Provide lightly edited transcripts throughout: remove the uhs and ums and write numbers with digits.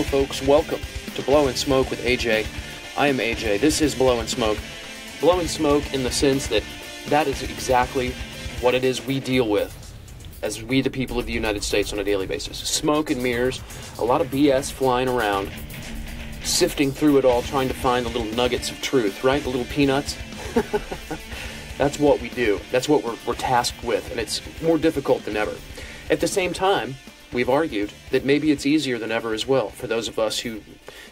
folks. Welcome to Blowin Smoke with AJ. I am AJ. This is Blowin Smoke. Blowin Smoke in the sense that is exactly what it is we deal with as we, the people of the United States, on a daily basis. Smoke and mirrors, a lot of BS flying around, sifting through it all, trying to find the little nuggets of truth, right? The little peanuts. That's what we do. That's what we're tasked with, and it's more difficult than ever. At the same time, we've argued that maybe it's easier than ever as well for those of us who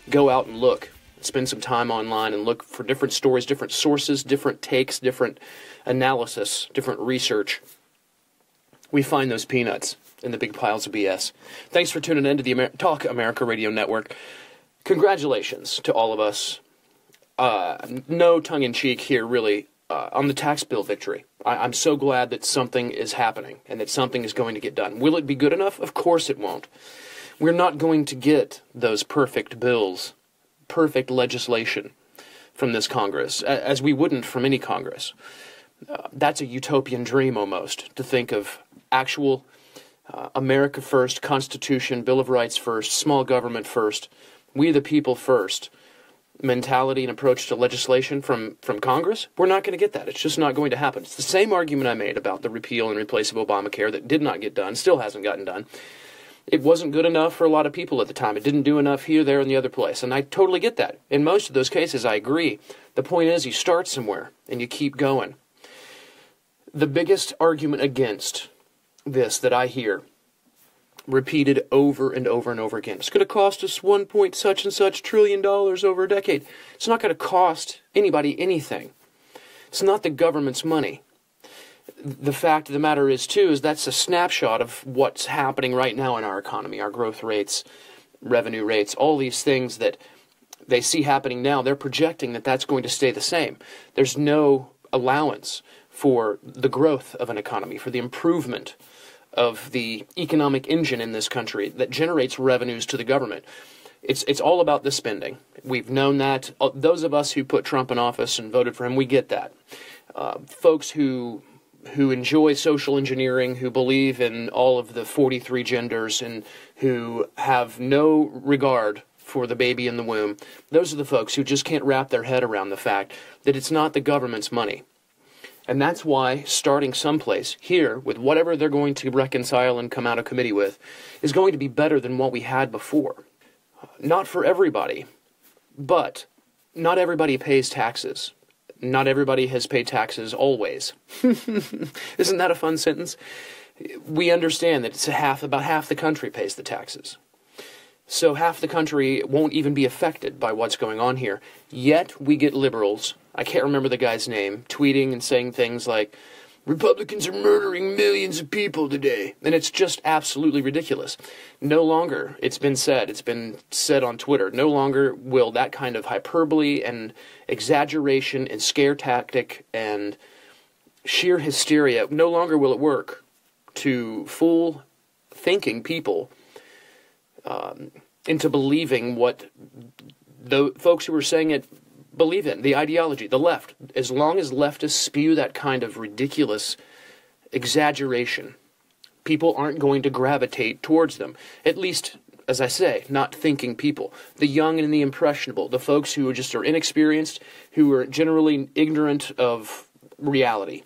go out and look, spend some time online and look for different stories, different sources, different takes, different analysis, different research. We find those peanuts in the big piles of BS. Thanks for tuning in to the Talk America Radio Network. Congratulations to all of us. No tongue-in-cheek here, really, on the tax bill victory. I'm so glad that something is happening and that something is going to get done. Will it be good enough? Of course it won't. We're not going to get those perfect bills, perfect legislation from this Congress, as we wouldn't from any Congress. That's a utopian dream almost, to think of actual America first, Constitution, Bill of Rights first, small government first, we the people first mentality and approach to legislation from Congress. We're not going to get that. It's just not going to happen. It's the same argument I made about the repeal and replace of Obamacare that did not get done, still hasn't gotten done. It wasn't good enough for a lot of people at the time. It didn't do enough here, there, and the other place. And I totally get that. In most of those cases, I agree. The point is, you start somewhere and you keep going. The biggest argument against this that I hear repeated over and over and over again. It's going to cost us $1 such trillion over a decade. It's not going to cost anybody anything. It's not the government's money. The fact of the matter is, too, is that's a snapshot of what's happening right now in our economy, our growth rates, revenue rates, all these things that they see happening now. They're projecting that that's going to stay the same. There's no allowance for the growth of an economy, for the improvement of the economic engine in this country that generates revenues to the government. It's all about the spending. We've known that. Those of us who put Trump in office and voted for him, we get that. Folks who enjoy social engineering, who believe in all of the 43 genders, and who have no regard for the baby in the womb, those are the folks who just can't wrap their head around the fact that it's not the government's money. And that's why starting someplace here with whatever they're going to reconcile and come out of committee with is going to be better than what we had before. Not for everybody, but not everybody pays taxes. Not everybody has paid taxes always. Isn't that a fun sentence? We understand that it's about half the country pays the taxes. So half the country won't even be affected by what's going on here. Yet we get liberals, I can't remember the guy's name, tweeting and saying things like, Republicans are murdering millions of people today. And it's just absolutely ridiculous. No longer, it's been said on Twitter, no longer will that kind of hyperbole and exaggeration and scare tactic and sheer hysteria, no longer will it work to fool thinking people into believing what the folks who were saying it believe in, the ideology, the left. As long as leftists spew that kind of ridiculous exaggeration, people aren't going to gravitate towards them. At least, as I say, not thinking people. The young and the impressionable, the folks who are inexperienced, who are generally ignorant of reality.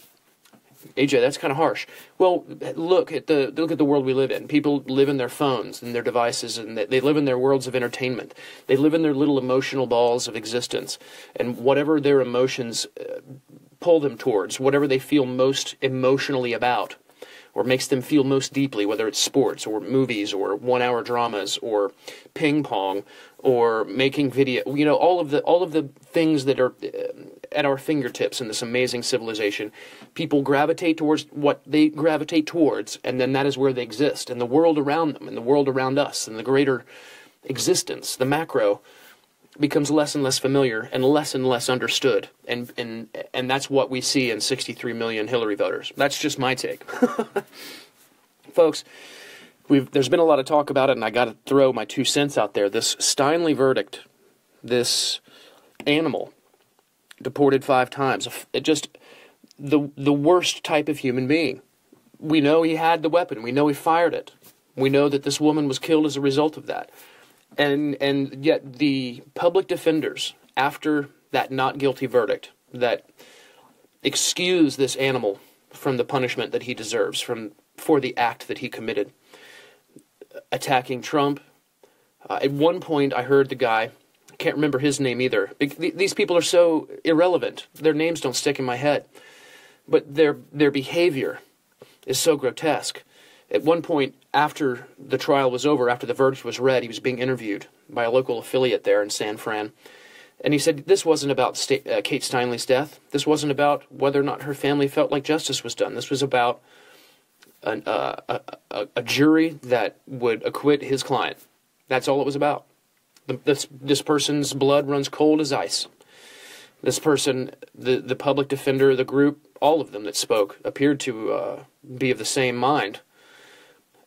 AJ, that's kind of harsh. Well, look at the world we live in. People live in their phones and their devices, and they live in their worlds of entertainment. They live in their little emotional balls of existence, and whatever their emotions pull them towards, whatever they feel most emotionally about, or makes them feel most deeply, whether it's sports or movies or 1-hour dramas or ping pong or making video, all of the things that are at our fingertips in this amazing civilization. People gravitate towards what they gravitate towards, and then that is where they exist. And the world around them, and the world around us, and the greater existence, the macro, becomes less and less familiar and less understood. And that's what we see in 63 million Hillary voters. That's just my take. Folks, there's been a lot of talk about it, and I got to throw my 2 cents out there. This Steinle verdict, this animal deported 5 times, the worst type of human being. We know he had the weapon. We know he fired it. We know that this woman was killed as a result of that. And yet the public defenders, after that not guilty verdict, that excuse this animal from the punishment that he deserves for the act that he committed, attacking Trump. At one point, I heard the guy, I can't remember his name either. These people are so irrelevant. Their names don't stick in my head. But their behavior is so grotesque. At one point, after the trial was over, after the verdict was read, he was being interviewed by a local affiliate there in San Fran. And he said this wasn't about Kate Steinle's death. This wasn't about whether or not her family felt like justice was done. This was about a jury that would acquit his client. That's all it was about. This person's blood runs cold as ice. This person, the public defender, the group, all of them that spoke appeared to be of the same mind.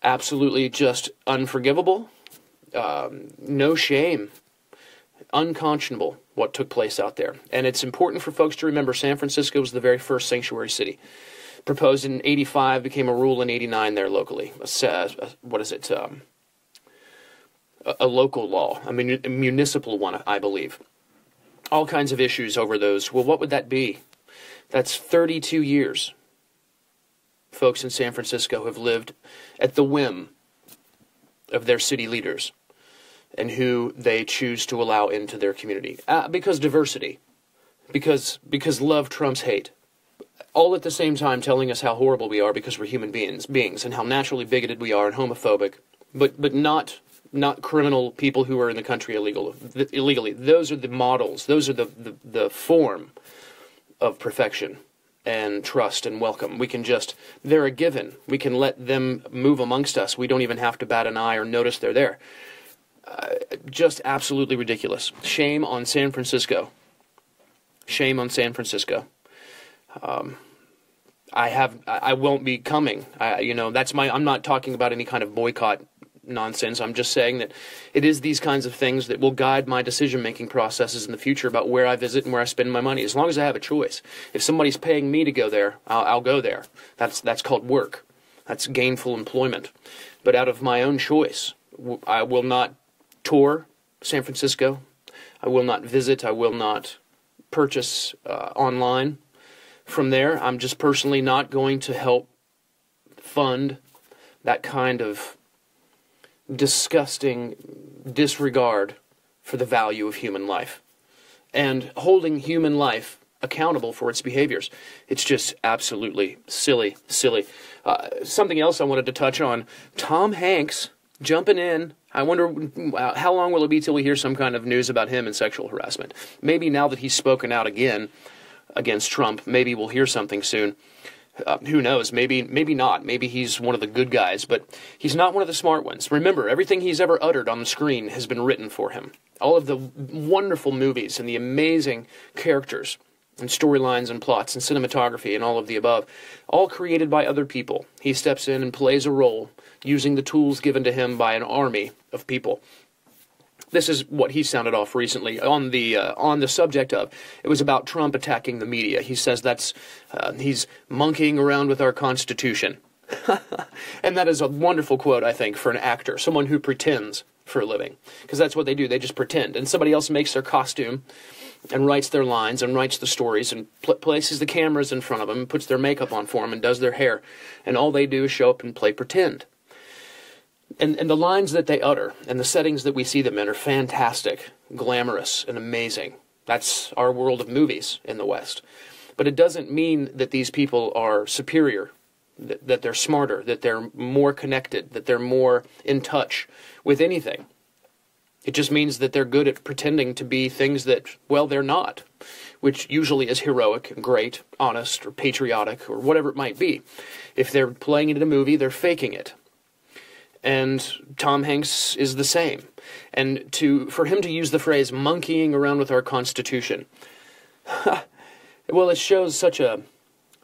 Absolutely just unforgivable. No shame. Unconscionable what took place out there. And it's important for folks to remember San Francisco was the very first sanctuary city. Proposed in 85, became a rule in 89 there locally. What is it? A local law, a municipal one, I believe. All kinds of issues over those. Well, what would that be? That's 32 years. Folks in San Francisco have lived at the whim of their city leaders and who they choose to allow into their community. Because diversity. Because love trumps hate. All at the same time telling us how horrible we are because we're human beings and how naturally bigoted we are and homophobic. But not criminal people who are in the country illegally. Those are the models. Those are the form of perfection and trust and welcome. They're a given. We can let them move amongst us. We don't even have to bat an eye or notice they're there. Just absolutely ridiculous. Shame on San Francisco. Shame on San Francisco. I won't be coming. I'm not talking about any kind of boycott nonsense. I'm just saying that it is these kinds of things that will guide my decision-making processes in the future about where I visit and where I spend my money, as long as I have a choice. If somebody's paying me to go there, I'll go there. That's called work. That's gainful employment. But out of my own choice, I will not tour San Francisco. I will not visit. I will not purchase online from there. I'm just personally not going to help fund that kind of disgusting disregard for the value of human life and holding human life accountable for its behaviors. It's just absolutely silly. Something else I wanted to touch on, Tom Hanks jumping in. I wonder how long will it be till we hear some kind of news about him and sexual harassment. Maybe now that he's spoken out again against Trump, maybe we'll hear something soon. Who knows? Maybe not. Maybe he's one of the good guys, but he's not one of the smart ones. Remember, everything he's ever uttered on the screen has been written for him. All of the wonderful movies and the amazing characters and storylines and plots and cinematography and all of the above, all created by other people. He steps in and plays a role using the tools given to him by an army of people. This is what he sounded off recently on the subject of. It was about Trump attacking the media. He says he's monkeying around with our Constitution. And that is a wonderful quote, I think, for an actor, someone who pretends for a living. Because that's what they do. They just pretend. And somebody else makes their costume and writes their lines and writes the stories and places the cameras in front of them and puts their makeup on for them and does their hair. And all they do is show up and play pretend. And the lines that they utter and the settings that we see them in are fantastic, glamorous, and amazing. That's our world of movies in the West. But it doesn't mean that these people are superior, that they're smarter, that they're more connected, that they're more in touch with anything. It just means that they're good at pretending to be things that, well, they're not, which usually is heroic and great, honest, or patriotic, or whatever it might be. If they're playing it in a movie, they're faking it. And Tom Hanks is the same. And for him to use the phrase monkeying around with our Constitution, well, it shows such a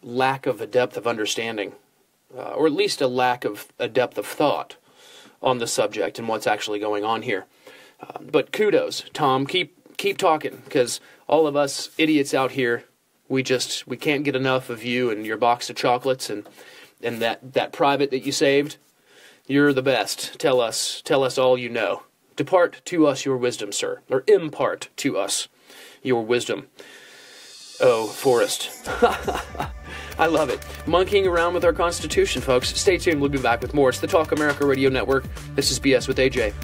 lack of a depth of understanding, or at least a lack of a depth of thought on the subject and what's actually going on here. But kudos, Tom. Keep talking, because all of us idiots out here, we can't get enough of you and your box of chocolates and that private that you saved. You're the best. Tell us all you know. Depart to us your wisdom, sir, or impart to us your wisdom. Oh, Forrest. I love it. Monkeying around with our Constitution, folks. Stay tuned. We'll be back with more. It's the Talk America Radio Network. This is BS with AJ.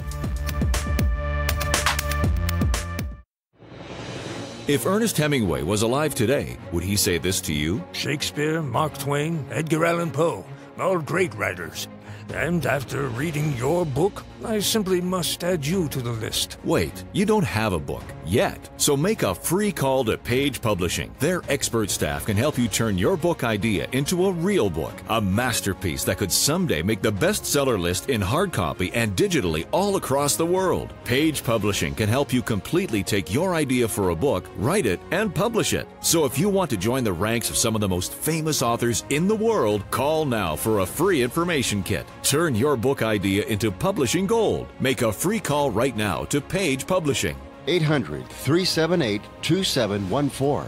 If Ernest Hemingway was alive today, would he say this to you? Shakespeare, Mark Twain, Edgar Allan Poe, all great writers. And after reading your book, I simply must add you to the list. Wait, you don't have a book yet. So make a free call to Page Publishing. Their expert staff can help you turn your book idea into a real book, a masterpiece that could someday make the bestseller list in hard copy and digitally all across the world. Page Publishing can help you completely take your idea for a book, write it, and publish it. So if you want to join the ranks of some of the most famous authors in the world, call now for a free information kit. Turn your book idea into publishing gold. Make a free call right now to Page Publishing. 800-378-2714.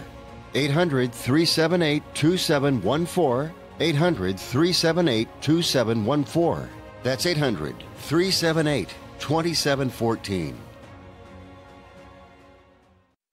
800-378-2714. 800-378-2714. That's 800-378-2714.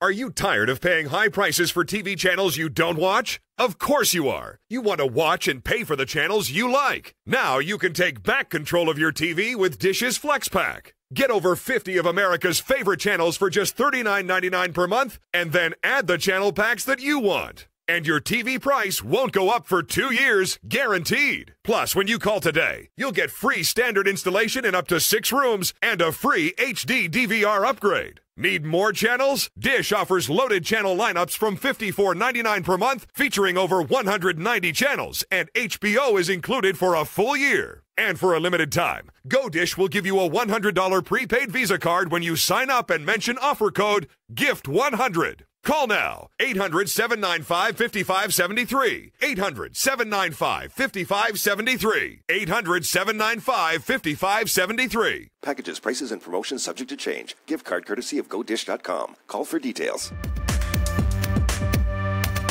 Are you tired of paying high prices for TV channels you don't watch? Of course you are. You want to watch and pay for the channels you like. Now you can take back control of your TV with Dish's Flex Pack. Get over 50 of America's favorite channels for just $39.99 per month, and then add the channel packs that you want. And your TV price won't go up for 2 years, guaranteed. Plus, when you call today, you'll get free standard installation in up to 6 rooms and a free HD DVR upgrade. Need more channels? Dish offers loaded channel lineups from $54.99 per month, featuring over 190 channels, and HBO is included for a full year. And for a limited time, GoDish will give you a $100 prepaid Visa card when you sign up and mention offer code GIFT100. Call now, 800-795-5573, 800-795-5573, 800-795-5573. Packages, prices, and promotions subject to change. Gift card courtesy of GoDish.com. Call for details.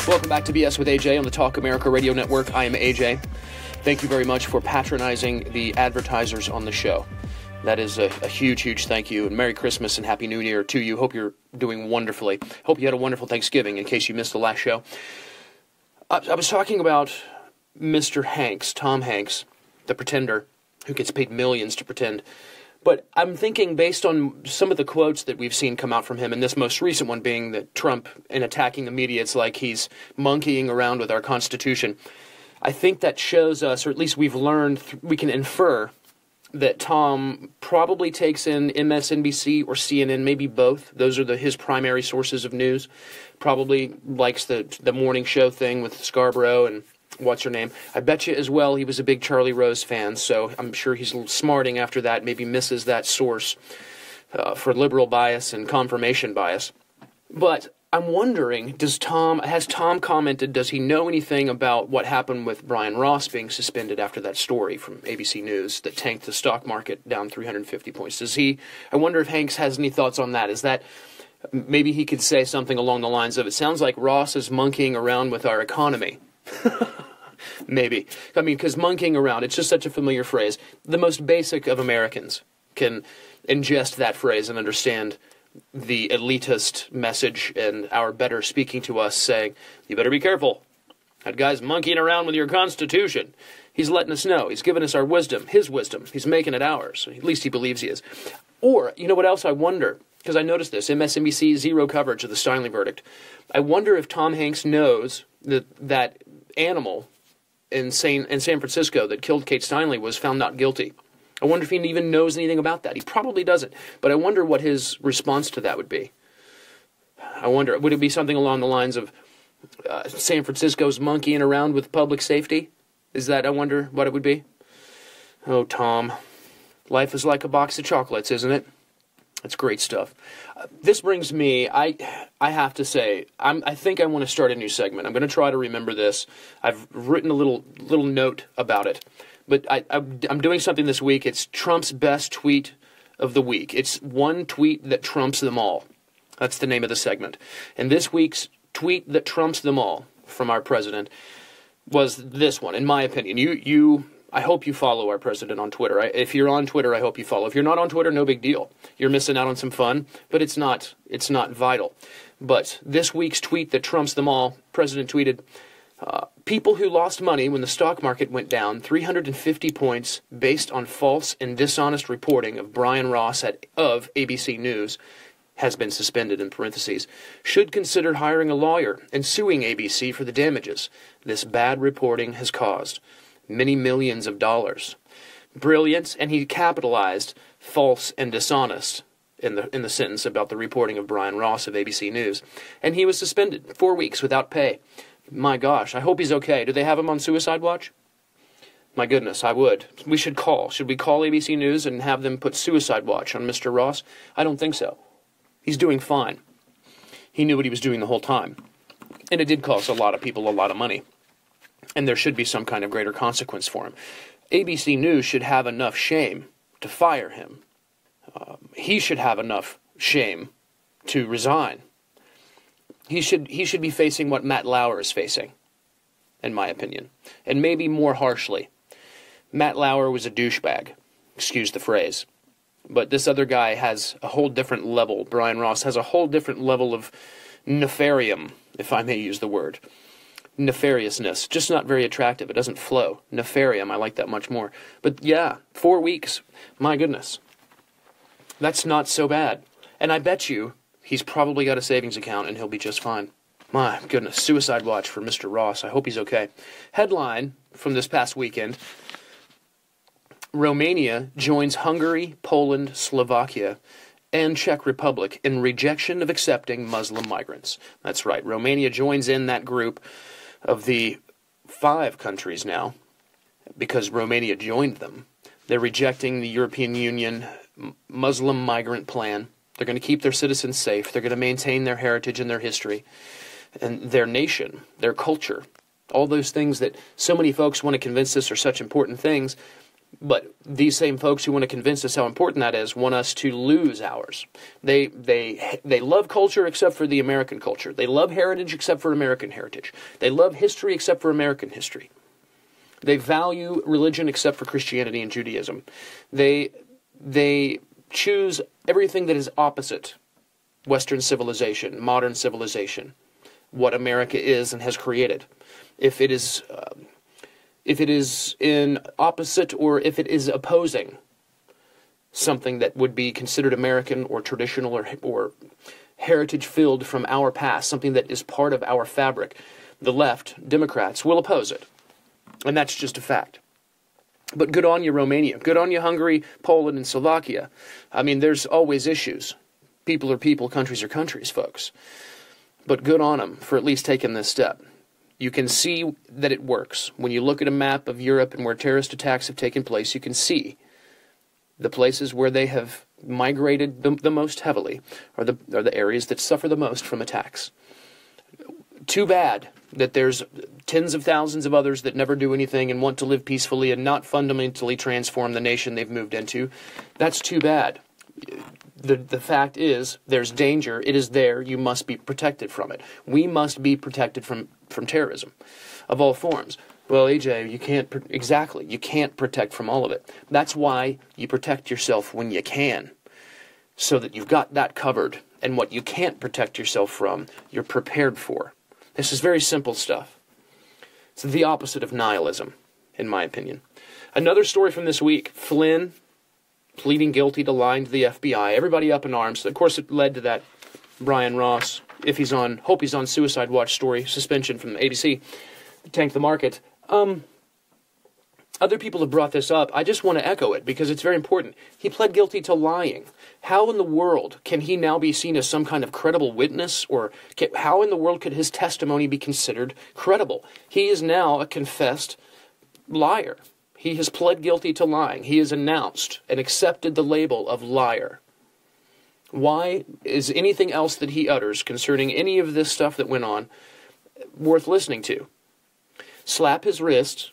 Welcome back to BS with AJ on the Talk America Radio Network. I am AJ. Thank you very much for patronizing the advertisers on the show. That is a huge, huge thank you. And Merry Christmas and Happy New Year to you. Hope you're doing wonderfully. Hope you had a wonderful Thanksgiving, in case you missed the last show. I was talking about Mr. Hanks, Tom Hanks, the pretender, who gets paid millions to pretend. But I'm thinking, based on some of the quotes that we've seen come out from him, and this most recent one being that Trump, in attacking the media, it's like he's monkeying around with our Constitution. I think that shows us, or at least we've learned, we can infer that Tom probably takes in MSNBC or CNN, maybe both. Those are his primary sources of news. Probably likes the morning show thing with Scarborough and what's her name. I bet you as well he was a big Charlie Rose fan, so I'm sure he's a little smarting after that, maybe misses that source for liberal bias and confirmation bias. But I'm wondering, has Tom commented, does he know anything about what happened with Brian Ross being suspended after that story from ABC News that tanked the stock market down 350 points? I wonder if Hanks has any thoughts on that. Is that, maybe he could say something along the lines of, it sounds like Ross is monkeying around with our economy. Maybe. I mean, because monkeying around, it's just such a familiar phrase. The most basic of Americans can ingest that phrase and understand the elitist message and our better speaking to us saying, you better be careful. That guy's monkeying around with your Constitution. He's letting us know. He's giving us our wisdom, his wisdom. He's making it ours. At least he believes he is. Or, you know what else I wonder? Because I noticed this, MSNBC, zero coverage of the Steinle verdict. I wonder if Tom Hanks knows that animal in San Francisco that killed Kate Steinle was found not guilty. I wonder if he even knows anything about that. He probably doesn't. But I wonder what his response to that would be. I wonder, would it be something along the lines of San Francisco's monkeying around with public safety? Is that, I wonder, what it would be? Oh, Tom. Life is like a box of chocolates, isn't it? That's great stuff. This brings me, I have to say, I think I want to start a new segment. I'm going to try to remember this. I've written a little note about it. But I'm doing something this week. It's Trump's best tweet of the week. It's one tweet that trumps them all. That's the name of the segment. And this week's tweet that trumps them all from our president was this one, in my opinion. I hope you follow our president on Twitter. If you're on Twitter, I hope you follow. If you're not on Twitter, no big deal. You're missing out on some fun, but it's not vital. But this week's tweet that trumps them all, President tweeted, people who lost money when the stock market went down 350 points based on false and dishonest reporting of Brian Ross of ABC News has been suspended, in parentheses, should consider hiring a lawyer and suing ABC for the damages this bad reporting has caused. Many millions of dollars. Brilliant, and he capitalized false and dishonest in the sentence about the reporting of Brian Ross of ABC News. And he was suspended 4 weeks without pay. My gosh, I hope he's okay. Do they have him on suicide watch? My goodness, I would. We should call. Should we call ABC News and have them put suicide watch on Mr. Ross? I don't think so. He's doing fine. He knew what he was doing the whole time. And it did cost a lot of people a lot of money. And there should be some kind of greater consequence for him. ABC News should have enough shame to fire him. He should have enough shame to resign. He should be facing what Matt Lauer is facing, in my opinion, and maybe more harshly. Matt Lauer was a douchebag, excuse the phrase, but this other guy has a whole different level. Brian Ross has a whole different level of nefarium, if I may use the word. Nefariousness, just not very attractive. It doesn't flow. Nefarium, I like that much more. But yeah, 4 weeks, my goodness. That's not so bad. And I bet you he's probably got a savings account and he'll be just fine. My goodness, suicide watch for Mr. Ross. I hope he's okay. Headline from this past weekend, Romania joins Hungary, Poland, Slovakia, and Czech Republic in rejection of accepting Muslim migrants. That's right, Romania joins in that group of the 5 countries now, because Romania joined them. They're rejecting the European Union Muslim migrant plan. They're going to keep their citizens safe. They're going to maintain their heritage and their history and their nation, their culture. All those things that so many folks want to convince us are such important things, but these same folks who want to convince us how important that is want us to lose ours. They love culture except for the American culture. They love heritage except for American heritage. They love history except for American history. They value religion except for Christianity and Judaism. They choose everything that is opposite Western civilization, modern civilization, what America is and has created. If it is in opposite or if it is opposing something that would be considered American or traditional or heritage-filled from our past, something that is part of our fabric, the left, Democrats, will oppose it. And that's just a fact. But good on you, Romania. Good on you, Hungary, Poland, and Slovakia. I mean, there's always issues. People are people, countries are countries, folks. But good on them for at least taking this step. You can see that it works. When you look at a map of Europe and where terrorist attacks have taken place, you can see the places where they have migrated the most heavily are the areas that suffer the most from attacks. Too bad that there's tens of thousands of others that never do anything and want to live peacefully and not fundamentally transform the nation they've moved into. That's too bad. The fact is, there's danger. It is there. You must be protected from it. We must be protected from terrorism of all forms. Well, AJ, you can't protect from all of it. That's why you protect yourself when you can, so that you've got that covered. And what you can't protect yourself from, you're prepared for. This is very simple stuff. It's the opposite of nihilism, in my opinion. Another story from this week, Flynn pleading guilty to lying to the FBI. Everybody up in arms. Of course, it led to that Brian Ross, hope he's on suicide watch story, suspension from ABC, tanked the market. Other people have brought this up. I just want to echo it because it's very important. He pled guilty to lying. How in the world can he now be seen as some kind of credible witness? Or how in the world could his testimony be considered credible? He is now a confessed liar. He has pled guilty to lying. He has announced and accepted the label of liar. Why is anything else that he utters concerning any of this stuff that went on worth listening to? Slap his wrist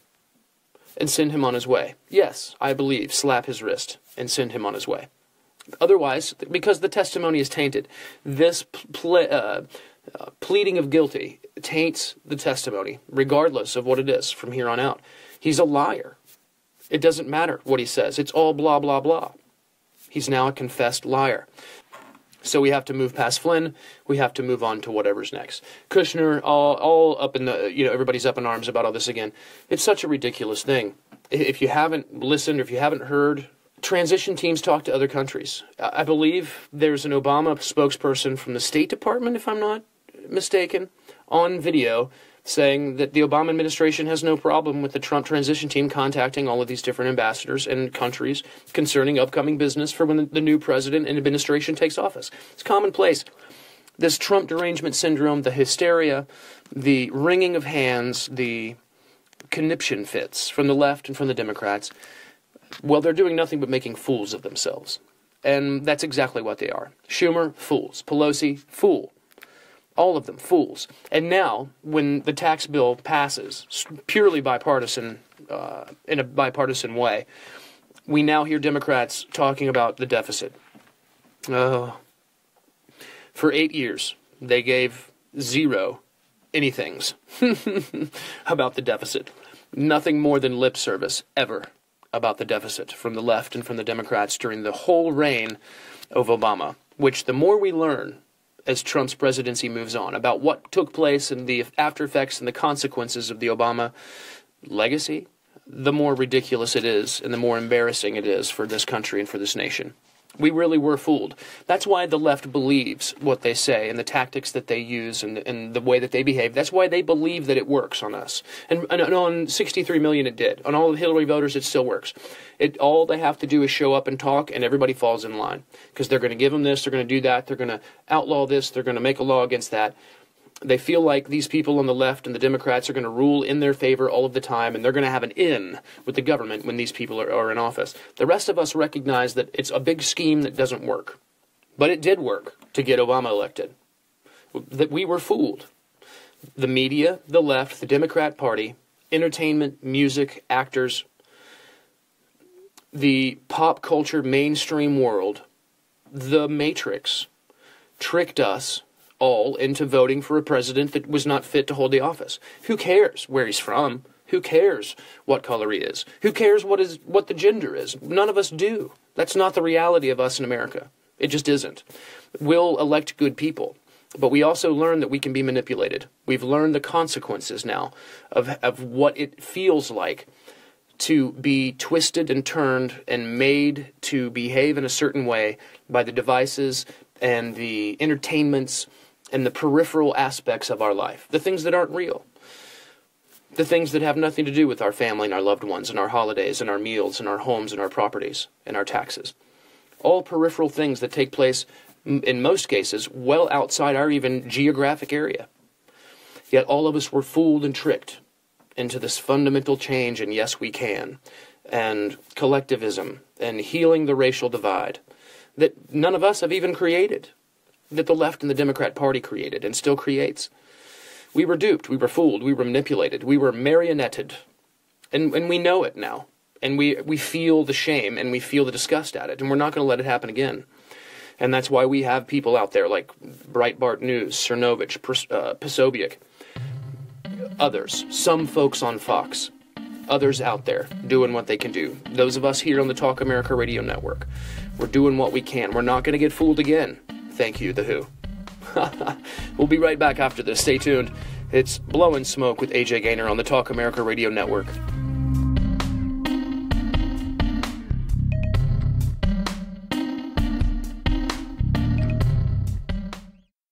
and send him on his way. Yes, I believe, slap his wrist and send him on his way. Otherwise, because the testimony is tainted, this pleading of guilty taints the testimony, regardless of what it is from here on out. He's a liar. It doesn't matter what he says. It's all blah, blah, blah. He's now a confessed liar. So we have to move past Flynn. We have to move on to whatever's next. Kushner, all up in the, everybody's up in arms about all this again. It's such a ridiculous thing. If you haven't listened or if you haven't heard, transition teams talk to other countries. I believe there's an Obama spokesperson from the State Department, if I'm not mistaken, on video saying that the Obama administration has no problem with the Trump transition team contacting all of these different ambassadors and countries concerning upcoming business for when the new president and administration takes office. It's commonplace. This Trump derangement syndrome, the hysteria, the wringing of hands, the conniption fits from the left and from the Democrats, well, they're doing nothing but making fools of themselves. And that's exactly what they are. Schumer, fools. Pelosi, fool. All of them, fools. And now, when the tax bill passes, purely bipartisan, in a bipartisan way, we now hear Democrats talking about the deficit. For 8 years, they gave zero anythings about the deficit. Nothing more than lip service, ever, about the deficit from the left and from the Democrats during the whole reign of Obama, which the more we learn as Trump's presidency moves on about what took place and the after effects and the consequences of the Obama legacy, the more ridiculous it is and the more embarrassing it is for this country and for this nation. We really were fooled. That's why the left believes what they say and the tactics that they use and the way that they behave. That's why they believe that it works on us. And on 63 million it did. On all of Hillary voters it still works. All they have to do is show up and talk and everybody falls in line. Because they're going to give them this, they're going to do that, they're going to outlaw this, they're going to make a law against that. They feel like these people on the left and the Democrats are going to rule in their favor all of the time, and they're going to have an in with the government when these people are in office. The rest of us recognize that it's a big scheme that doesn't work. But it did work to get Obama elected. That we were fooled. The media, the left, the Democrat Party, entertainment, music, actors, the pop culture mainstream world, the Matrix, tricked us all into voting for a president that was not fit to hold the office. Who cares where he's from? Who cares what color he is? Who cares what the gender is? None of us do. That's not the reality of us in America. It just isn't. We'll elect good people, but we also learn that we can be manipulated. We've learned the consequences now of what it feels like to be twisted and turned and made to behave in a certain way by the devices and the entertainments and the peripheral aspects of our life, the things that aren't real, the things that have nothing to do with our family and our loved ones and our holidays and our meals and our homes and our properties and our taxes. All peripheral things that take place, in most cases, well outside our even geographic area. Yet all of us were fooled and tricked into this fundamental change in yes, we can, and collectivism, and healing the racial divide that none of us have even created, that the left and the Democrat Party created and still creates. We were duped, we were fooled, we were manipulated, we were marionetted, and we know it now. And we feel the shame and we feel the disgust at it, and we're not going to let it happen again. And that's why we have people out there like Breitbart News, Cernovich, Posobiec, others, some folks on Fox, others out there doing what they can do. Those of us here on the Talk America Radio Network, we're doing what we can. We're not going to get fooled again. Thank you, The Who. We'll be right back after this. Stay tuned. It's Blowin Smoke with AJ Gaynor on the Talk America Radio Network.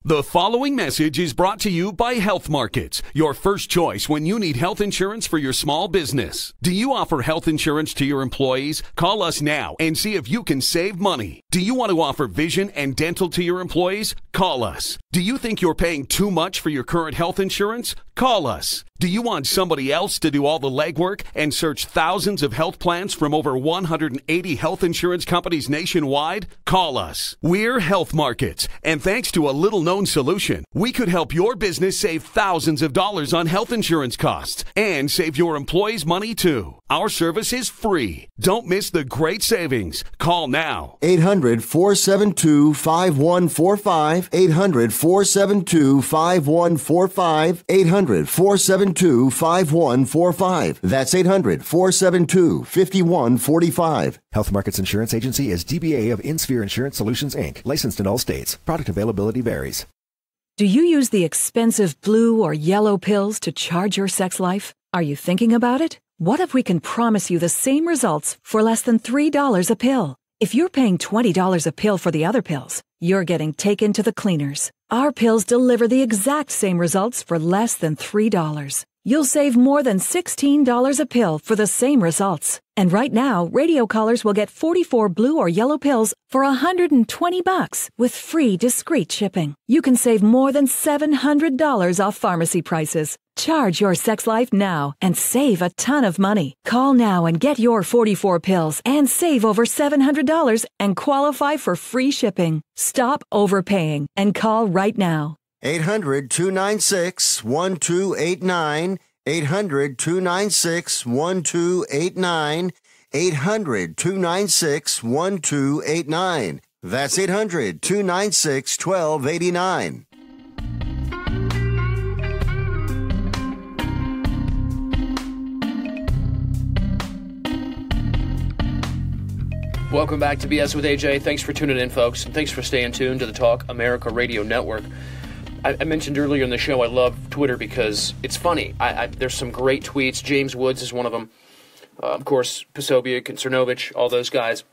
The following message is brought to you by Health Markets, your first choice when you need health insurance for your small business. Do you offer health insurance to your employees? Call us now and see if you can save money. Do you want to offer vision and dental to your employees? Call us. Do you think you're paying too much for your current health insurance? Call us. Do you want somebody else to do all the legwork and search thousands of health plans from over 180 health insurance companies nationwide? Call us. We're Health Markets, and thanks to a little-known solution, we could help your business save thousands of dollars on health insurance costs and save your employees money too. Our service is free. Don't miss the great savings. Call now. 800-472-5145. 800-472-5145. 800-472-5145. 800-472-5145. That's 800-472-5145. Health Markets Insurance Agency is DBA of InSphere Insurance Solutions, Inc., licensed in all states. Product availability varies. Do you use the expensive blue or yellow pills to charge your sex life? Are you thinking about it? What if we can promise you the same results for less than $3 a pill? If you're paying $20 a pill for the other pills, you're getting taken to the cleaners. Our pills deliver the exact same results for less than $3. You'll save more than $16 a pill for the same results. And right now, radio callers will get 44 blue or yellow pills for $120 with free discreet shipping. You can save more than $700 off pharmacy prices. Charge your sex life now and save a ton of money. Call now and get your 44 pills and save over $700 and qualify for free shipping. Stop overpaying and call right now. 800-296-1289. 800-296-1289. 800-296-1289. That's 800-296-1289. Welcome back to BS with AJ. Thanks for tuning in, folks. And thanks for staying tuned to the Talk America Radio Network. I mentioned earlier in the show I love Twitter because it's funny. There's some great tweets. James Woods is one of them. Of course, Posobiec and Cernovich, all those guys.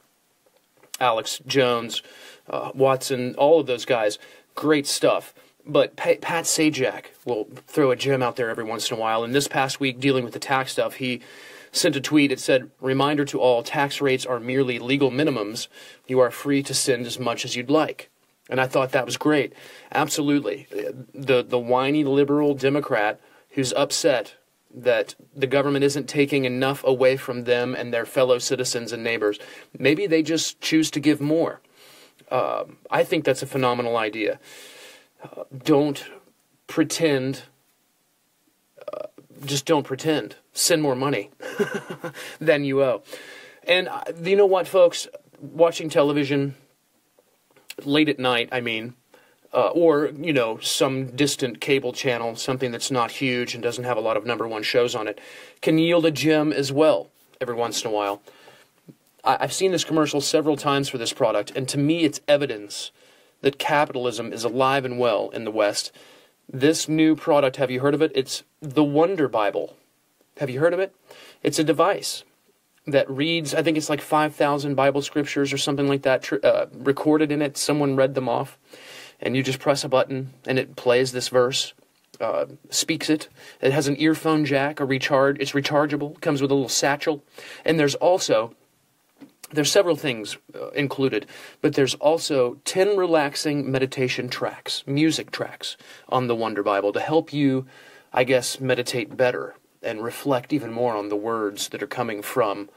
Alex Jones, Watson, all of those guys. Great stuff. But Pat Sajak will throw a gem out there every once in a while. And this past week, dealing with the tax stuff, he sent a tweet. It said, "Reminder to all, tax rates are merely legal minimums. You are free to send as much as you'd like." And I thought that was great. Absolutely. The whiny liberal Democrat who's upset that the government isn't taking enough away from them and their fellow citizens and neighbors. Maybe they just choose to give more. I think that's a phenomenal idea. Don't pretend. Just don't pretend. Send more money than you owe. And you know what, folks? Watching television late at night, or, some distant cable channel, something that's not huge and doesn't have a lot of number one shows on it, can yield a gem as well every once in a while. I've seen this commercial several times for this product, and to me it's evidence that capitalism is alive and well in the West. This new product, have you heard of it? It's the Wonder Bible. Have you heard of it? It's a device that reads, I think it's like 5,000 Bible scriptures or something like that, recorded in it. Someone read them off, and you just press a button, and it plays this verse, speaks it. It has an earphone jack, it's rechargeable, comes with a little satchel, and there's several things included, but there's also 10 relaxing meditation tracks, music tracks, on the Wonder Bible to help you, I guess, meditate better and reflect even more on the words that are coming from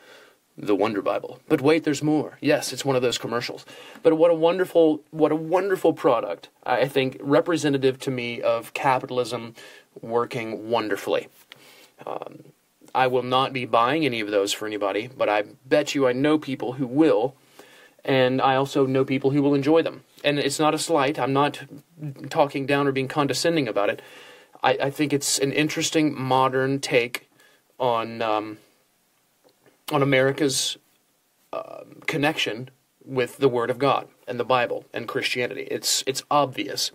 the Wonder Bible. But wait, there's more. Yes, it's one of those commercials. But what a wonderful product, I think, representative to me of capitalism working wonderfully. I will not be buying any of those for anybody, but I bet you I know people who will, and I also know people who will enjoy them. And it's not a slight. I'm not talking down or being condescending about it. I think it's an interesting modern take on America's connection with the Word of God and the Bible and Christianity. It's obvious.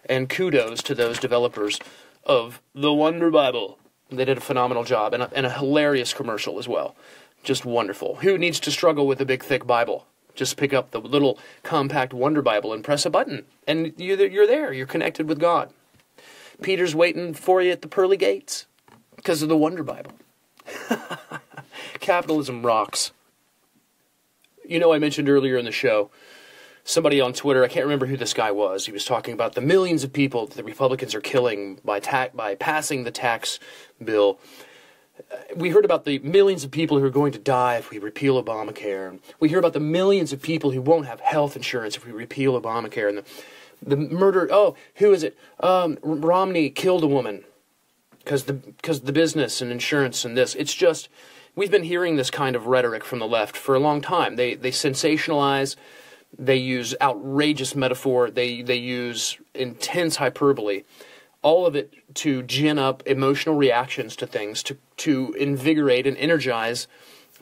And kudos to those developers of the Wonder Bible. They did a phenomenal job, and a hilarious commercial as well. Just wonderful. Who needs to struggle with a big, thick Bible? Just pick up the little compact Wonder Bible and press a button, and you're there. You're connected with God. Peter's waiting for you at the pearly gates because of the Wonder Bible. Capitalism rocks. I mentioned earlier in the show, somebody on Twitter, I can't remember who this guy was, he was talking about the millions of people that the Republicans are killing by passing the tax bill. We heard about the millions of people who are going to die if we repeal Obamacare. We hear about the millions of people who won't have health insurance if we repeal Obamacare. And the murder, who is it? Romney killed a woman because the business and insurance and this. It's just, we've been hearing this kind of rhetoric from the left for a long time. They sensationalize They use outrageous metaphor. They use intense hyperbole. All of it to gin up emotional reactions to things, to invigorate and energize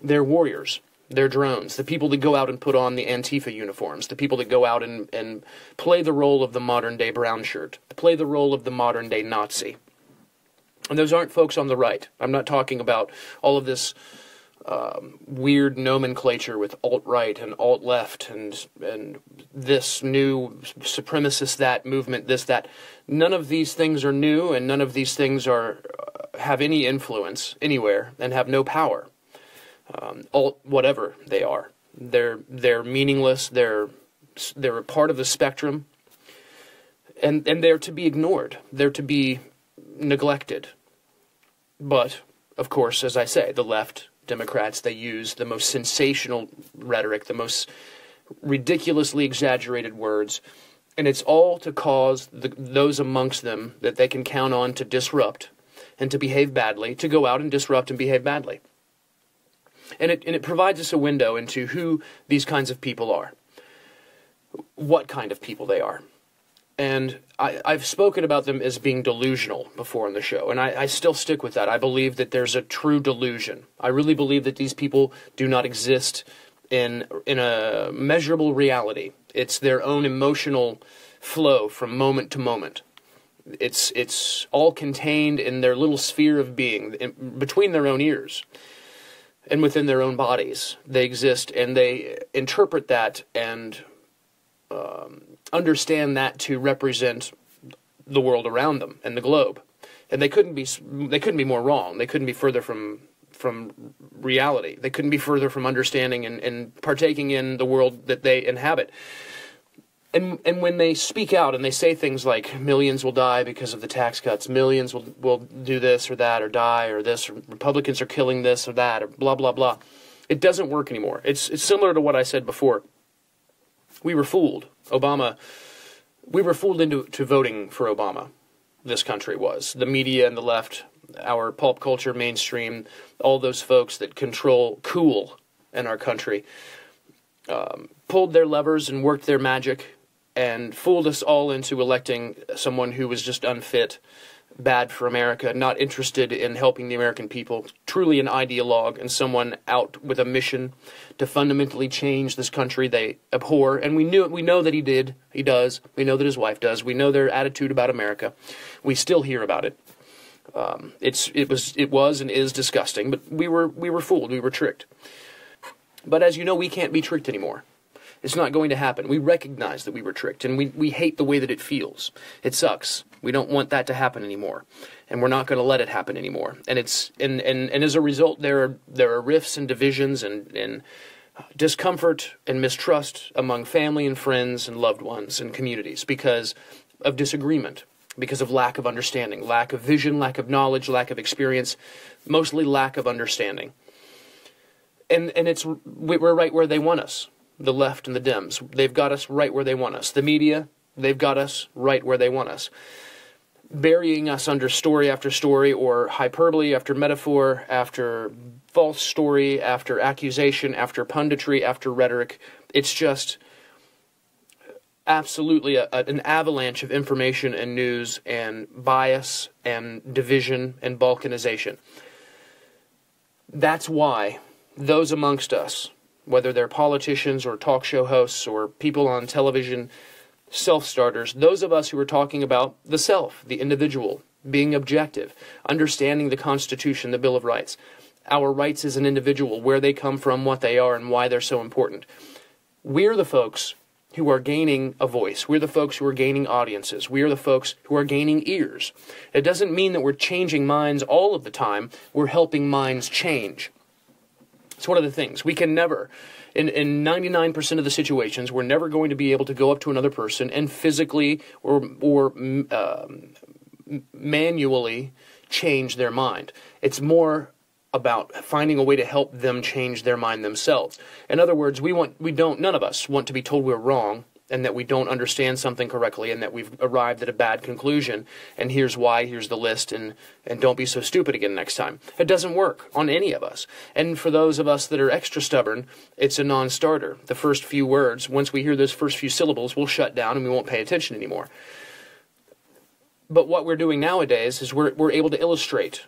their warriors, their drones, the people that go out and put on the Antifa uniforms, the people that go out and play the role of the modern-day brown shirt, play the role of the modern-day Nazi. And those aren't folks on the right. I'm not talking about all of this weird nomenclature with alt-right and alt-left and this new supremacist that movement, this, that. None of these things are new, and none of these things have any influence anywhere and have no power. Whatever they are. They're meaningless, they're a part of the spectrum, and they're to be ignored. They're to be neglected. But, of course, as I say, the left, Democrats, they use the most sensational rhetoric, the most ridiculously exaggerated words, and it's all to cause those amongst them that they can count on to disrupt and to behave badly, to go out and disrupt and behave badly. And it provides us a window into who these kinds of people are, what kind of people they are. And I've spoken about them as being delusional before on the show, and I still stick with that. I believe that there's a true delusion. I really believe that these people do not exist in a measurable reality. It's their own emotional flow from moment to moment. It's all contained in their little sphere of being, between their own ears and within their own bodies. They exist, and they interpret that and understand that to represent the world around them and the globe. And they couldn't be more wrong. They couldn't be further from reality. They couldn't be further from understanding and partaking in the world that they inhabit. And when they speak out and they say things like millions will die because of the tax cuts, millions will do this or that or die or this, or Republicans are killing this or that, or blah, blah, blah, it doesn't work anymore. It's similar to what I said before. We were fooled. We were fooled into voting for Obama. This country was. The media and the left, our pulp culture, mainstream, all those folks that control cool in our country, pulled their levers and worked their magic and fooled us all into electing someone who was just unfit, bad for America, not interested in helping the American people, truly an ideologue, and someone out with a mission to fundamentally change this country they abhor. And we know that he did, he does, we know that his wife does, we know their attitude about America. We still hear about it. It was and is disgusting, but we were fooled, we were tricked. But as you know, we can't be tricked anymore. It's not going to happen. We recognize that we were tricked, and we hate the way that it feels. It sucks. We don't want that to happen anymore, and we're not going to let it happen anymore. And and as a result, there are rifts and divisions and discomfort and mistrust among family and friends and loved ones and communities because of disagreement, because of lack of understanding, lack of vision, lack of knowledge, lack of experience, mostly lack of understanding. And we're right where they want us. The left and the Dems, they've got us right where they want us. The media, they've got us right where they want us. Burying us under story after story, or hyperbole after metaphor, after false story, after accusation, after punditry, after rhetoric. It's just absolutely an avalanche of information and news and bias and division and balkanization. That's why those amongst us, whether they're politicians or talk show hosts or people on television, self-starters, those of us who are talking about the self, the individual, being objective, understanding the Constitution, the Bill of Rights, our rights as an individual, where they come from, what they are, and why they're so important. We're the folks who are gaining a voice. We're the folks who are gaining audiences. We are the folks who are gaining ears. It doesn't mean that we're changing minds all of the time. We're helping minds change. It's one of the things. We can never, in 99% of the situations, we're never going to be able to go up to another person and physically or manually change their mind. It's more about finding a way to help them change their mind themselves. In other words, none of us want to be told we're wrong and that we don't understand something correctly, and that we've arrived at a bad conclusion, and here's why, here's the list, and don't be so stupid again next time. It doesn't work on any of us. And for those of us that are extra stubborn, it's a non-starter. The first few words, once we hear those first few syllables, we'll shut down and we won't pay attention anymore. But what we're doing nowadays is we're able to illustrate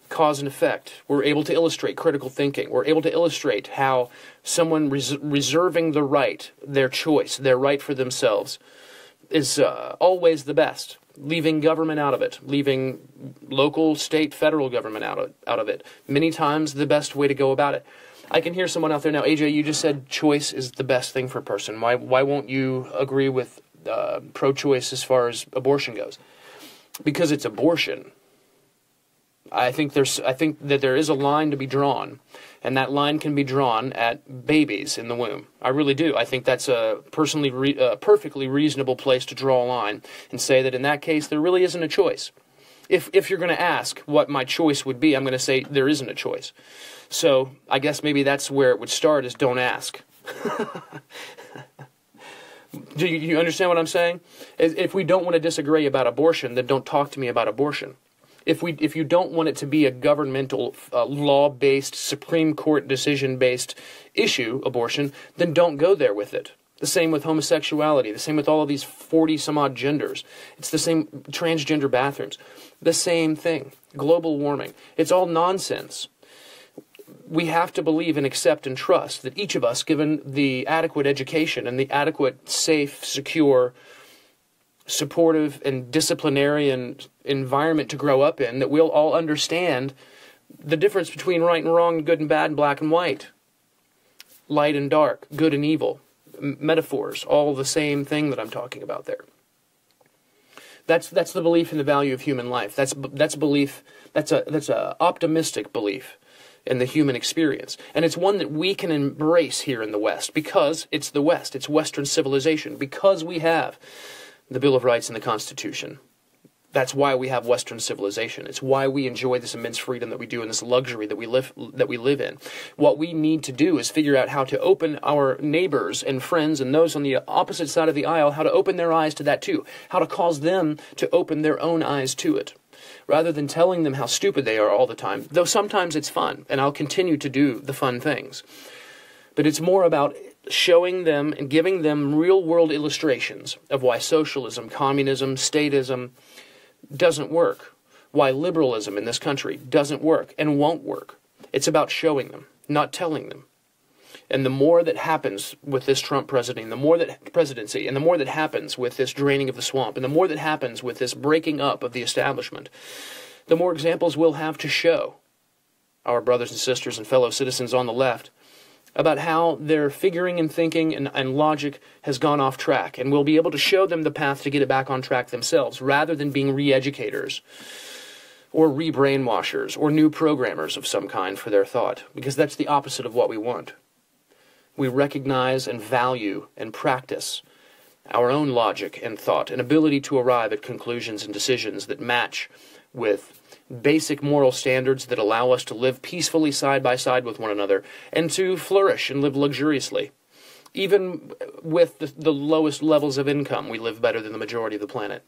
cause and effect. We're able to illustrate critical thinking. We're able to illustrate how someone reserving the right, their choice, their right for themselves, is always the best. Leaving government out of it, leaving local, state, federal government out of it. Many times the best way to go about it. I can hear someone out there now, AJ, you just said choice is the best thing for a person. Why won't you agree with pro-choice as far as abortion goes? Because it's abortion. I think that there is a line to be drawn, and that line can be drawn at babies in the womb. I really do. I think that's a perfectly reasonable place to draw a line and say that in that case there really isn't a choice. If you're going to ask what my choice would be, I'm going to say there isn't a choice. So I guess maybe that's where it would start, is don't ask. Do you understand what I'm saying? If we don't want to disagree about abortion, then don't talk to me about abortion. If you don't want it to be a governmental, law-based, Supreme Court decision-based issue, abortion, then don't go there with it. The same with homosexuality. The same with all of these 40-some-odd genders. It's the same, transgender bathrooms. The same thing. Global warming. It's all nonsense. We have to believe and accept and trust that each of us, given the adequate education and the adequate, safe, secure, supportive and disciplinarian environment to grow up in, that we'll all understand the difference between right and wrong, good and bad, black and white, light and dark, good and evil, metaphors, all the same thing that I'm talking about there. That's the belief in the value of human life. That's belief. That's a optimistic belief in the human experience. And it's one that we can embrace here in the West, because it's the West, it's Western civilization, because we have the Bill of Rights and the Constitution. That's why we have Western civilization. It's why we enjoy this immense freedom that we do and this luxury that we live in. What we need to do is figure out how to open our neighbors and friends and those on the opposite side of the aisle, how to open their eyes to that too, how to cause them to open their own eyes to it, rather than telling them how stupid they are all the time, though sometimes it's fun, and I'll continue to do the fun things. But it's more about showing them and giving them real-world illustrations of why socialism, communism, statism doesn't work, why liberalism in this country doesn't work and won't work. It's about showing them, not telling them. And the more that happens with this Trump presidency, and the more that happens with this draining of the swamp, and the more that happens with this breaking up of the establishment, the more examples we'll have to show our brothers and sisters and fellow citizens on the left about how their figuring and thinking and logic has gone off track, and we'll be able to show them the path to get it back on track themselves, rather than being re-educators or re-brainwashers or new programmers of some kind for their thought, because that's the opposite of what we want. We recognize and value and practice our own logic and thought and ability to arrive at conclusions and decisions that match with basic moral standards that allow us to live peacefully side by side with one another and to flourish and live luxuriously. Even with the lowest levels of income, we live better than the majority of the planet.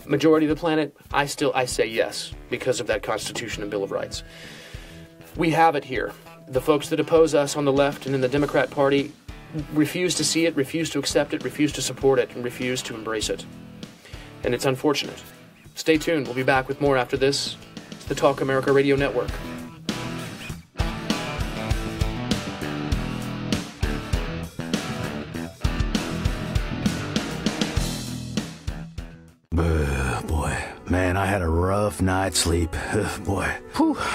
Majority of the planet, I say yes, because of that Constitution and Bill of Rights. We have it here. The folks that oppose us on the left and in the Democrat Party refuse to see it, refuse to accept it, refuse to support it, and refuse to embrace it. And it's unfortunate. Stay tuned. We'll be back with more after this. It's the Talk America Radio Network. Man, I had a rough night's sleep. Boy,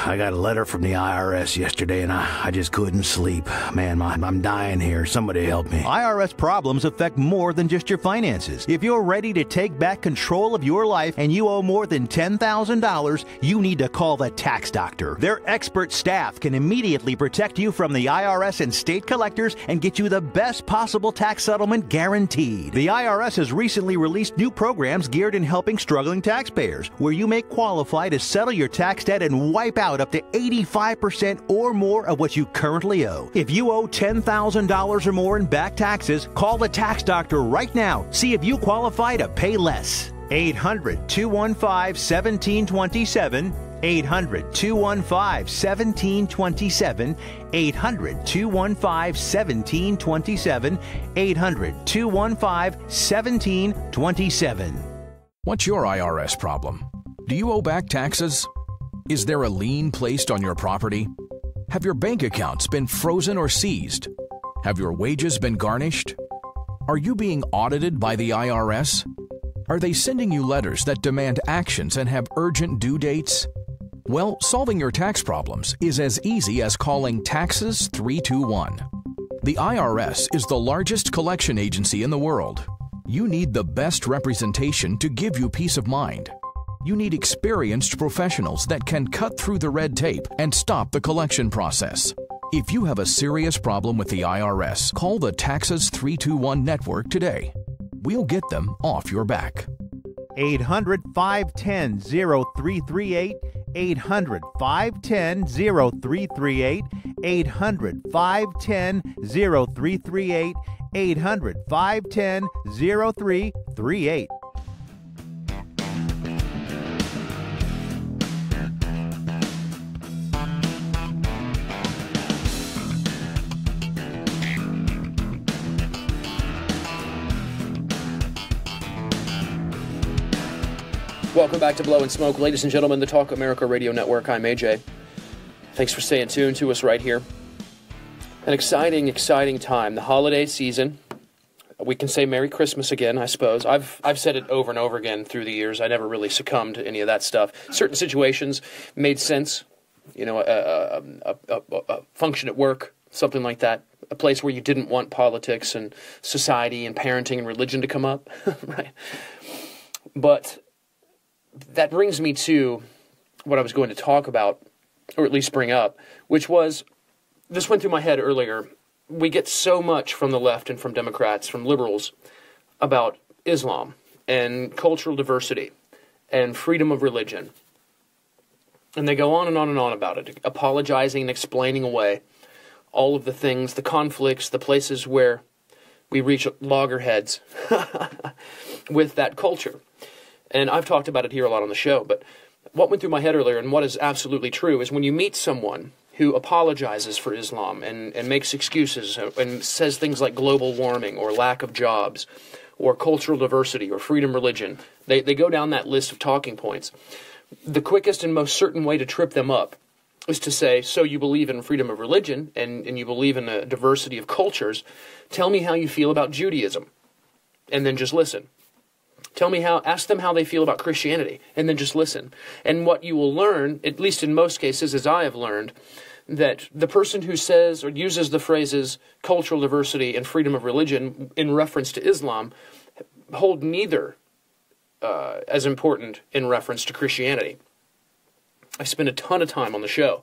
I got a letter from the IRS yesterday, and I just couldn't sleep. Man, I'm dying here. Somebody help me. IRS problems affect more than just your finances. If you're ready to take back control of your life and you owe more than $10,000, you need to call the Tax Doctor. Their expert staff can immediately protect you from the IRS and state collectors and get you the best possible tax settlement guaranteed. The IRS has recently released new programs geared in helping struggling taxpayers. Affairs, where you may qualify to settle your tax debt and wipe out up to 85% or more of what you currently owe. If you owe $10,000 or more in back taxes, call the tax doctor right now. See if you qualify to pay less. 800-215-1727. 800-215-1727. 800-215-1727. 800-215-1727. What's your IRS problem? Do you owe back taxes? Is there a lien placed on your property? Have your bank accounts been frozen or seized? Have your wages been garnished? Are you being audited by the IRS? Are they sending you letters that demand actions and have urgent due dates? Well, solving your tax problems is as easy as calling Taxes 321. The IRS is the largest collection agency in the world. You need the best representation to give you peace of mind. You need experienced professionals that can cut through the red tape and stop the collection process. If you have a serious problem with the IRS, call the Taxes 321 network today. We'll get them off your back. 800-510-0338. 800-510-0338. 800-510-0338. 800-510-0338. Welcome back to Blowin Smoke, ladies and gentlemen, the Talk America Radio Network. I'm AJ. Thanks for staying tuned to us right here. An exciting, exciting time. The holiday season. We can say Merry Christmas again, I suppose. I've said it over and over again through the years. I never really succumbed to any of that stuff. Certain situations made sense. You know, a function at work, something like that. A place where you didn't want politics and society and parenting and religion to come up, right? But that brings me to what I was going to talk about, or at least bring up, which was, this went through my head earlier. We get so much from the left and from Democrats, from liberals, about Islam and cultural diversity and freedom of religion. And they go on and on and on about it, apologizing and explaining away all of the things, the conflicts, the places where we reach loggerheads with that culture. And I've talked about it here a lot on the show, but what went through my head earlier, and what is absolutely true, is when you meet someone who apologizes for Islam and makes excuses and says things like global warming or lack of jobs or cultural diversity or freedom religion, they go down that list of talking points. The quickest and most certain way to trip them up is to say, so you believe in freedom of religion and you believe in a diversity of cultures, tell me how you feel about Judaism, and then just listen. Ask them how they feel about Christianity, and then just listen. And what you will learn, at least in most cases, as I have learned, that the person who says or uses the phrases cultural diversity and freedom of religion in reference to Islam hold neither as important in reference to Christianity. I spend a ton of time on the show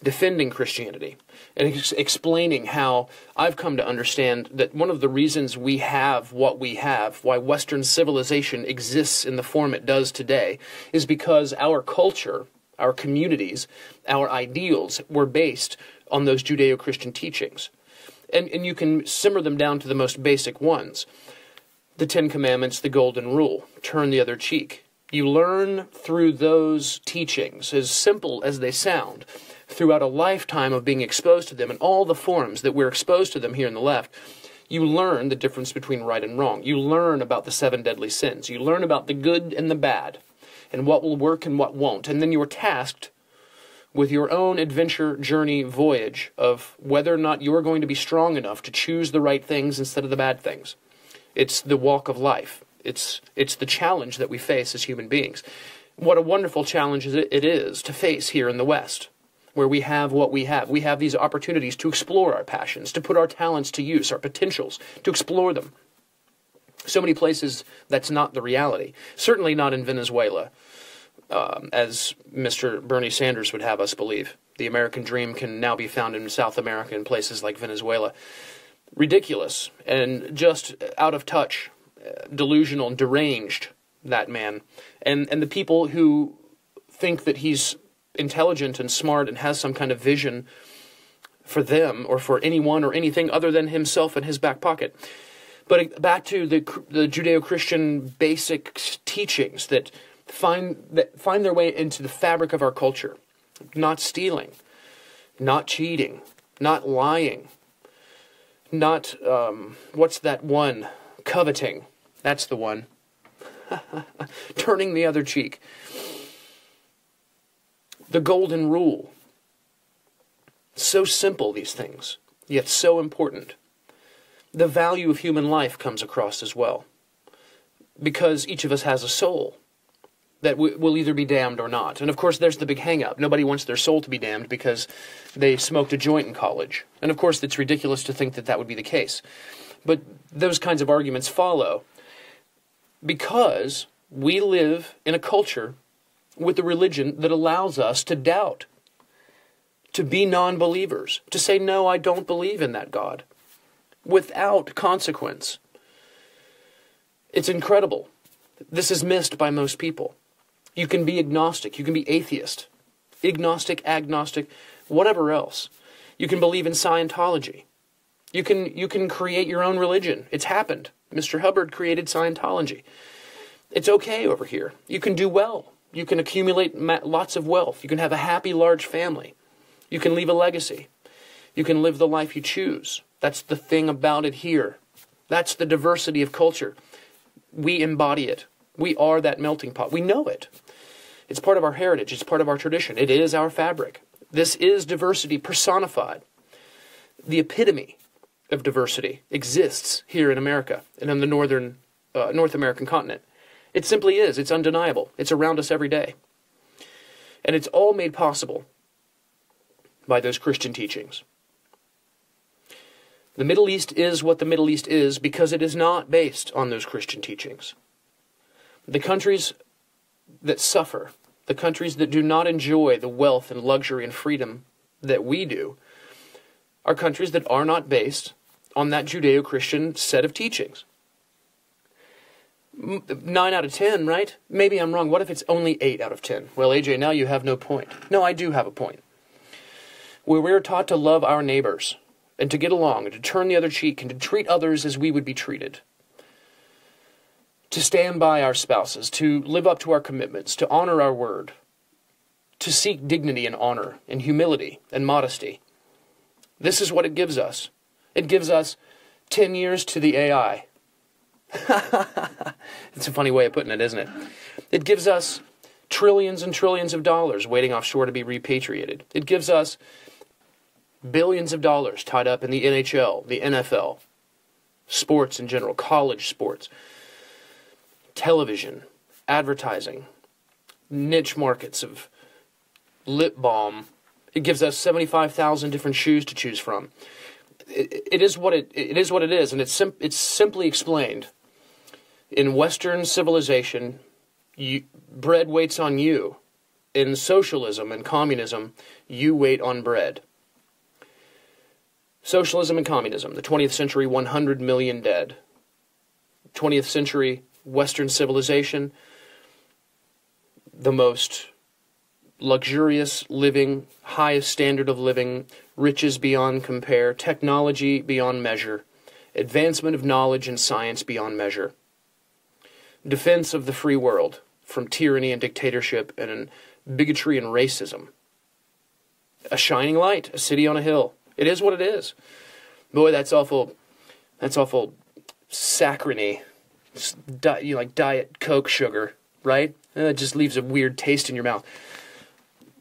defending Christianity and explaining how I've come to understand that one of the reasons we have what we have, why Western civilization exists in the form it does today, is because our culture, our communities, our ideals were based on those Judeo-Christian teachings. And you can simmer them down to the most basic ones. The Ten Commandments, the Golden Rule, turn the other cheek. You learn through those teachings, as simple as they sound, throughout a lifetime of being exposed to them in all the forms that we're exposed to them here in the left. You learn the difference between right and wrong. You learn about the 7 deadly sins. You learn about the good and the bad, and what will work and what won't. And then you are tasked with your own adventure, journey, voyage of whether or not you're going to be strong enough to choose the right things instead of the bad things. It's the walk of life. It's the challenge that we face as human beings. What a wonderful challenge it is to face here in the West, where we have what we have. We have these opportunities to explore our passions, to put our talents to use, our potentials, to explore them. So many places that's not the reality. Certainly not in Venezuela, as Mr. Bernie Sanders would have us believe. The American dream can now be found in South America in places like Venezuela. Ridiculous and just out of touch, delusional and deranged that man. And the people who think that he's intelligent and smart and has some kind of vision for them or for anyone or anything other than himself in his back pocket. But back to the Judeo-Christian basic teachings that find their way into the fabric of our culture. Not stealing, not cheating, not lying, not, what's that one? Coveting. That's the one. Turning the other cheek. The golden rule. So simple, these things, yet so important. The value of human life comes across as well, because each of us has a soul that will either be damned or not. And of course, there's the big hang-up. Nobody wants their soul to be damned because they smoked a joint in college. And of course, it's ridiculous to think that that would be the case. But those kinds of arguments follow because we live in a culture with a religion that allows us to doubt, to be non-believers, to say, no, I don't believe in that God, without consequence. It's incredible. This is missed by most people. You can be agnostic, you can be atheist, agnostic, agnostic, whatever else. You can believe in Scientology. You can create your own religion. It's happened. Mr. Hubbard created Scientology. It's okay over here. You can do well. You can accumulate lots of wealth. You can have a happy, large family. You can leave a legacy. You can live the life you choose. That's the thing about it here. That's the diversity of culture. We embody it. We are that melting pot. We know it. It's part of our heritage. It's part of our tradition. It is our fabric. This is diversity personified. The epitome of diversity exists here in America and on the North American continent. It simply is. It's undeniable. It's around us every day. And it's all made possible by those Christian teachings. The Middle East is what the Middle East is because it is not based on those Christian teachings. The countries that suffer, the countries that do not enjoy the wealth and luxury and freedom that we do, are countries that are not based on that Judeo-Christian set of teachings. 9 out of 10, right? Maybe I'm wrong. What if it's only 8 out of 10? Well, AJ, now you have no point. No, I do have a point. Where we're taught to love our neighbors and to get along and to turn the other cheek and to treat others as we would be treated. To stand by our spouses, to live up to our commitments, to honor our word, to seek dignity and honor and humility and modesty. This is what it gives us. It gives us 10 years to the AI. It's a funny way of putting it, isn't it? It gives us trillions and trillions of dollars waiting offshore to be repatriated. It gives us billions of dollars tied up in the NHL, the NFL, sports in general, college sports, television, advertising, niche markets of lip balm. It gives us 75,000 different shoes to choose from. It is what it is, and it's simply explained. In Western civilization, bread waits on you. In socialism and communism, you wait on bread. Socialism and communism, the 20th century, 100 million dead. 20th century Western civilization, the most luxurious living, highest standard of living, riches beyond compare, technology beyond measure, advancement of knowledge and science beyond measure, defense of the free world from tyranny and dictatorship and bigotry and racism. A shining light, a city on a hill. It is what it is. Boy, that's awful saccharine, like Diet Coke sugar, right? It just leaves a weird taste in your mouth.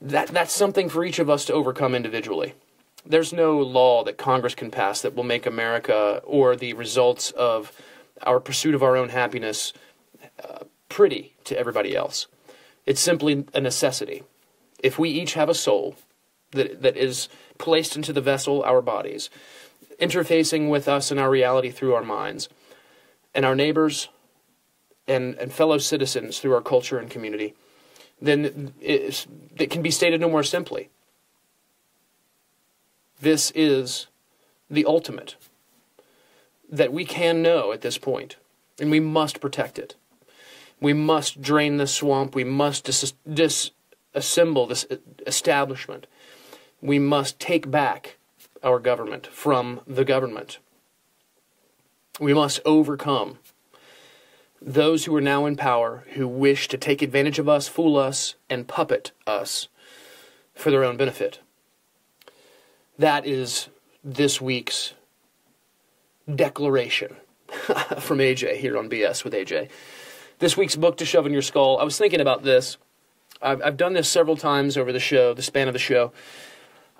That's something for each of us to overcome individually. There's no law that Congress can pass that will make America or the results of our pursuit of our own happiness pretty to everybody else. It's simply a necessity. If we each have a soul that is placed into the vessel, our bodies, interfacing with us and our reality through our minds, and our neighbors and fellow citizens through our culture and community, then it can be stated no more simply. This is the ultimate that we can know at this point, and we must protect it. We must drain the swamp. We must disassemble this establishment. We must take back our government from the government. We must overcome those who are now in power who wish to take advantage of us, fool us, and puppet us for their own benefit. That is this week's declaration from AJ here on BS with AJ. This week's book to shove in your skull. I was thinking about this. I've done this several times over the span of the show.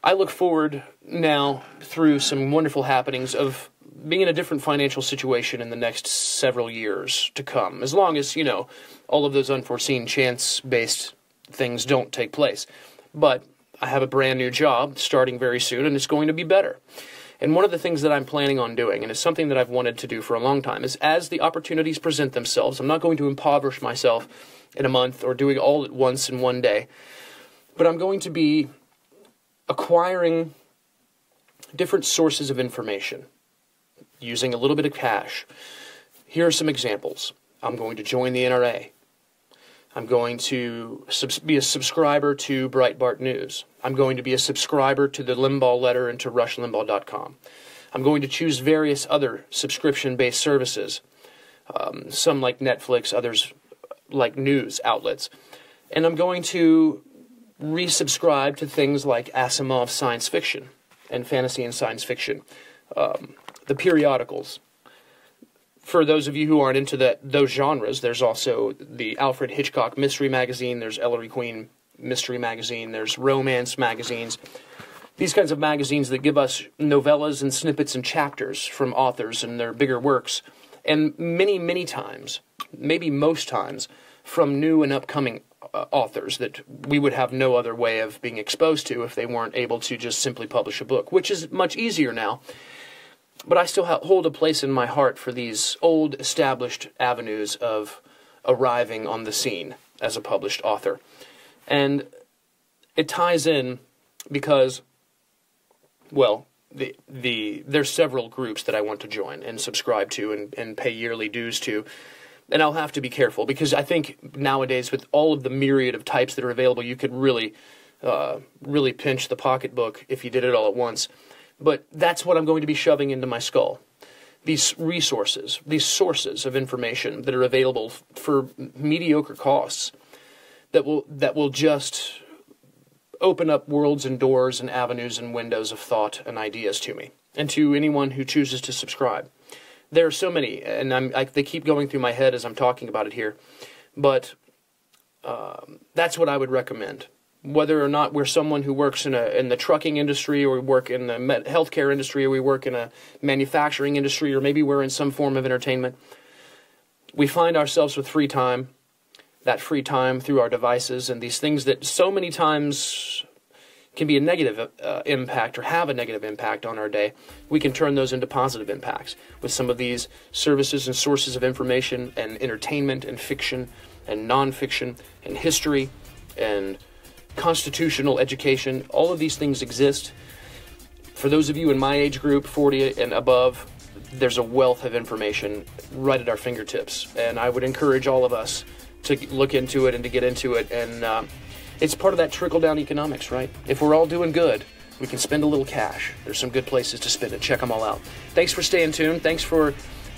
I look forward now through some wonderful happenings of being in a different financial situation in the next several years to come, as long as, all of those unforeseen chance-based things don't take place. But I have a brand new job starting very soon, and it's going to be better. And one of the things that I'm planning on doing, and it's something that I've wanted to do for a long time, is as the opportunities present themselves, I'm not going to impoverish myself in a month or do it all at once in one day, but I'm going to be acquiring different sources of information using a little bit of cash. Here are some examples. I'm going to join the NRA. I'm going to be a subscriber to Breitbart News. I'm going to be a subscriber to the Limbaugh Letter and to RushLimbaugh.com. I'm going to choose various other subscription-based services, some like Netflix, others like news outlets. And I'm going to resubscribe to things like Asimov's science fiction and fantasy and science fiction, the periodicals. For those of you who aren't into those genres, there's also the Alfred Hitchcock Mystery Magazine, there's Ellery Queen Mystery Magazine, there's romance magazines. These kinds of magazines that give us novellas and snippets and chapters from authors and their bigger works, and many, many times, maybe most times, from new and upcoming authors that we would have no other way of being exposed to if they weren't able to just simply publish a book, which is much easier now. But I still hold a place in my heart for these old, established avenues of arriving on the scene as a published author. And it ties in because, well, there's several groups that I want to join and subscribe to and pay yearly dues to. And I'll have to be careful because I think nowadays with all of the myriad of types that are available, you could really pinch the pocketbook if you did it all at once. But that's what I'm going to be shoving into my skull. These resources, these sources of information that are available for mediocre costs that will just open up worlds and doors and avenues and windows of thought and ideas to me and to anyone who chooses to subscribe. There are so many, and they keep going through my head as I'm talking about it here, but that's what I would recommend. Whether or not we're someone who works in the trucking industry, or we work in the healthcare industry, or we work in a manufacturing industry, or maybe we're in some form of entertainment, we find ourselves with free time, that free time through our devices, and these things that so many times can be a negative impact or have a negative impact on our day, we can turn those into positive impacts with some of these services and sources of information and entertainment and fiction and nonfiction and history and constitutional education. All of these things exist. For those of you in my age group, 40 and above, there's a wealth of information right at our fingertips. And I would encourage all of us to look into it and to get into it. And it's part of that trickle-down economics, right? If we're all doing good, we can spend a little cash. There's some good places to spend it. Check them all out. Thanks for staying tuned. Thanks for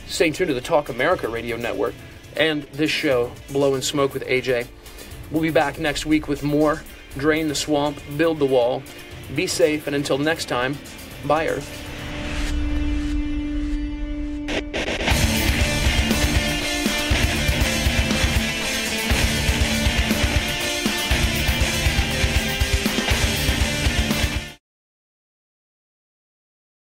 staying tuned to the Talk America Radio Network and this show, Blowin Smoke with AJ. We'll be back next week with more. Drain the swamp, build the wall. Be safe, and until next time, bye, Earth.